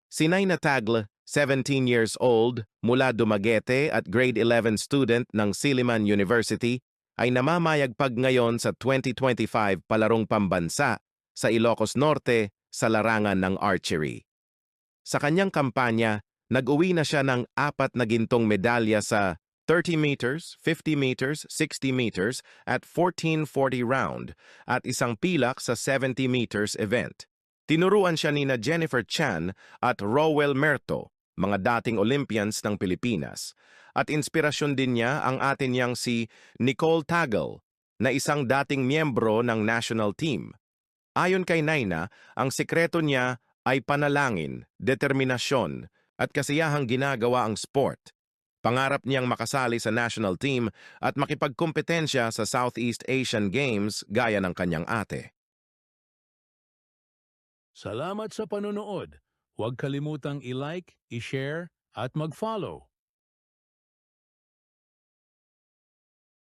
Si Naina Tagle, 17 years old, mula Dumaguete at grade 11 student ng Silliman University, ay namamayagpag ngayon sa 2025 Palarong Pambansa sa Ilocos Norte sa larangan ng archery. Sa kanyang kampanya, nag-uwi na siya ng 4 na gintong medalya sa 30 meters, 50 meters, 60 meters at 1440 round at isang pilak sa 70 meters event. Tinuruan siya ni na Jennifer Chan at Rowell Merto, mga dating Olympians ng Pilipinas. At inspirasyon din niya ang atin niyang si Nicole Tagle, na isang dating miyembro ng national team. Ayon kay Naina, ang sikreto niya ay panalangin, determinasyon, at kasiyahang ginagawa ang sport. Pangarap niyang makasali sa national team at makipagkompetensya sa Southeast Asian Games gaya ng kanyang ate. Salamat sa panonood. Huwag kalimutang i-like, i-share at mag-follow.